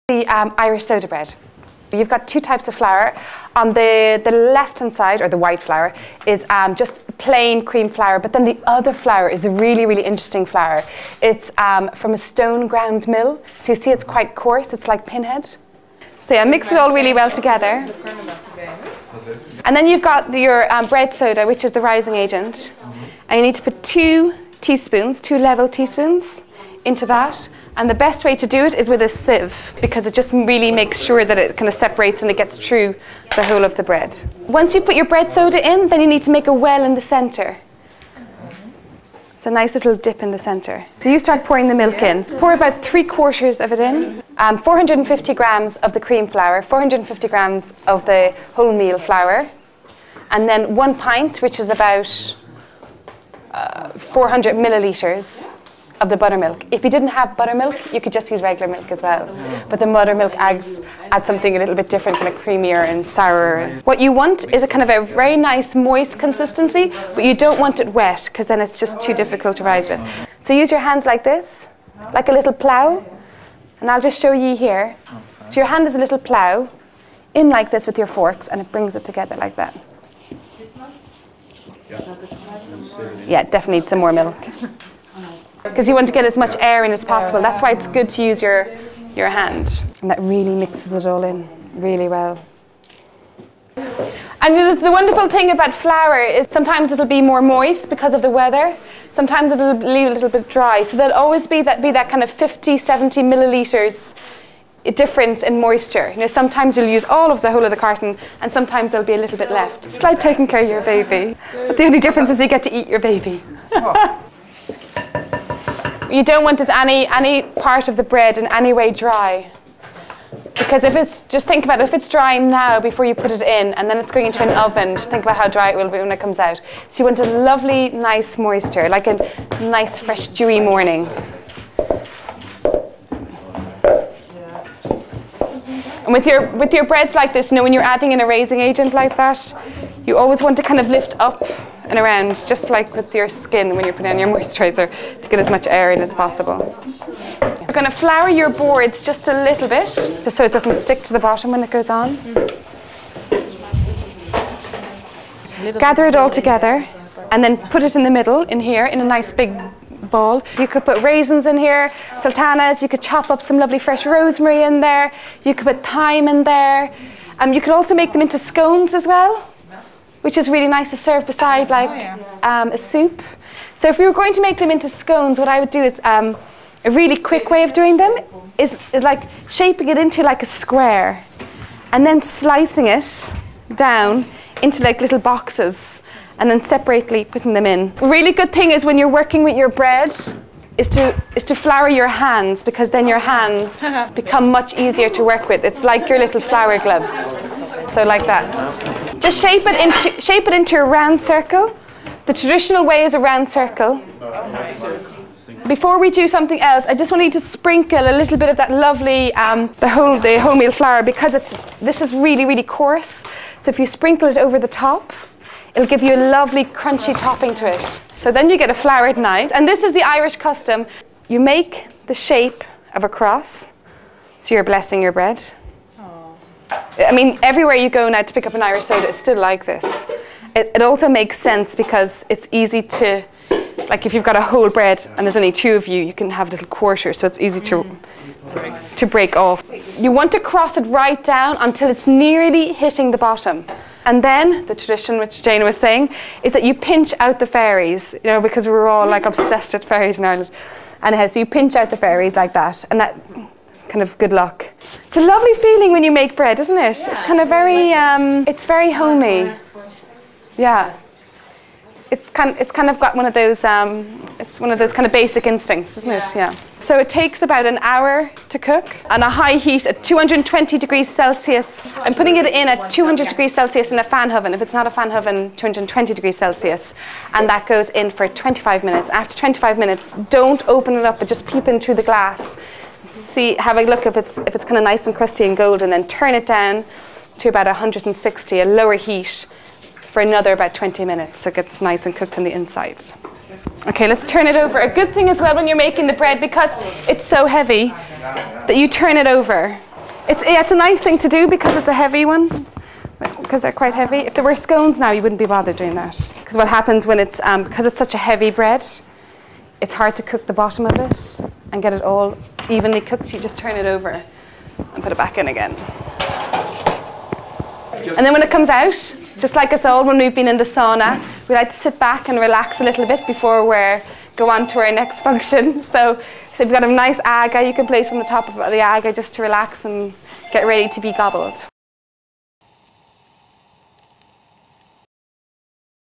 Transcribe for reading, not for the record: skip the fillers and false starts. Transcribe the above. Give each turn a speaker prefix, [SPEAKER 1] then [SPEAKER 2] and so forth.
[SPEAKER 1] The Irish soda bread. You've got two types of flour. On the left-hand side, or the white flour, is just plain cream flour, but then the other flour is a really, really interesting flour. It's from a stone ground mill, so you see it's quite coarse, it's like pinhead. So yeah, mix it all really well together. And then you've got your bread soda, which is the rising agent. And you need to put 2 teaspoons, 2 level teaspoons, into that. And the best way to do it is with a sieve, because it just really makes sure that it kind of separates and it gets through the whole of the bread. Once you put your bread soda in, then you need to make a well in the centre. It's a nice little dip in the centre. So you start pouring the milk in. Pour about 3/4 of it in. 450 grams of the cream flour, 450 grams of the wholemeal flour, and then 1 pint, which is about 400 millilitres of the buttermilk. If you didn't have buttermilk, you could just use regular milk as well. But the buttermilk adds something a little bit different, kind of creamier and sourer. What you want is a kind of a very nice moist consistency, but you don't want it wet, because then it's just too difficult to rise with. So use your hands like this, like a little plough, and I'll just show you here. So your hand is a little plough, in like this with your forks, and it brings it together like that. Yeah, definitely need some more milk. Because you want to get as much air in as possible. That's why it's good to use your hand. And that really mixes it all in really well. And the wonderful thing about flour is sometimes it'll be more moist because of the weather. Sometimes it'll leave a little bit dry. So there'll always be that kind of 50, 70 millilitres difference in moisture. You know, sometimes you'll use all of the whole of the carton, and sometimes there'll be a little bit left. It's like taking care of your baby. But the only difference is you get to eat your baby. You don't want any part of the bread in any way dry. Because if it's, just think about it, if it's dry now before you put it in, and then it's going into an oven, just think about how dry it will be when it comes out. So you want a lovely, nice moisture, like a nice, fresh, dewy morning. And with your breads like this, you know, when you're adding in a raising agent like that, you always want to kind of lift up and around, just like with your skin when you're putting on your moisturiser, to get as much air in as possible. You're going to flour your boards just a little bit, just so it doesn't stick to the bottom when it goes on. Gather it all together, and then put it in the middle, in here, in a nice big ball. You could put raisins in here, sultanas, you could chop up some lovely fresh rosemary in there, you could put thyme in there. You could also make them into scones as well, which is really nice to serve beside like a soup. So if we were going to make them into scones, what I would do is, a really quick way of doing them is like shaping it into like a square, and then slicing it down into like little boxes, and then separately putting them in. A really good thing is when you're working with your bread is to flour your hands, because then your hands become much easier to work with. It's like your little flour gloves. So like that. Just shape it into a round circle. The traditional way is a round circle. Before we do something else, I just want you to sprinkle a little bit of that lovely the wholemeal flour, because this is really, really coarse. So if you sprinkle it over the top, it'll give you a lovely crunchy topping to it. So then you get a floured knife, and this is the Irish custom. You make the shape of a cross, so you're blessing your bread. I mean, everywhere you go now to pick up an Irish soda, it's still like this. It also makes sense because it's easy to, like if you've got a whole bread and there's only 2 of you, you can have little quarters, so it's easy to break off. You want to cross it right down until it's nearly hitting the bottom. And then the tradition, which Jane was saying, is that you pinch out the fairies, you know, because we're all like obsessed with fairies in Ireland. Anyhow, so you pinch out the fairies like that, and that kind of good luck. It's a lovely feeling when you make bread, isn't it? It's kind of very, it's very homey. Yeah. It's kind of got one of those, it's one of those kind of basic instincts, isn't it? Yeah. So it takes about an hour to cook on a high heat at 220 degrees Celsius. I'm putting it in at 200 degrees Celsius in a fan oven. If it's not a fan oven, 220 degrees Celsius. And that goes in for 25 minutes. After 25 minutes, don't open it up, but just peep in through the glass. See, have a look if it's kind of nice and crusty and golden, and then turn it down to about 160, a lower heat, for another about 20 minutes, so it gets nice and cooked on the inside. Okay, let's turn it over. A good thing as well when you're making the bread, because it's so heavy, that you turn it over. It's a nice thing to do because it's a heavy one, because they're quite heavy. If there were scones now, you wouldn't be bothered doing that. Because what happens when it's, because it's such a heavy bread, it's hard to cook the bottom of it and get it all evenly cooked. You just turn it over and put it back in again. And then when it comes out, just like us all when we've been in the sauna, we like to sit back and relax a little bit before we go on to our next function. So if you've got a nice aga, you can place on the top of the aga just to relax and get ready to be gobbled.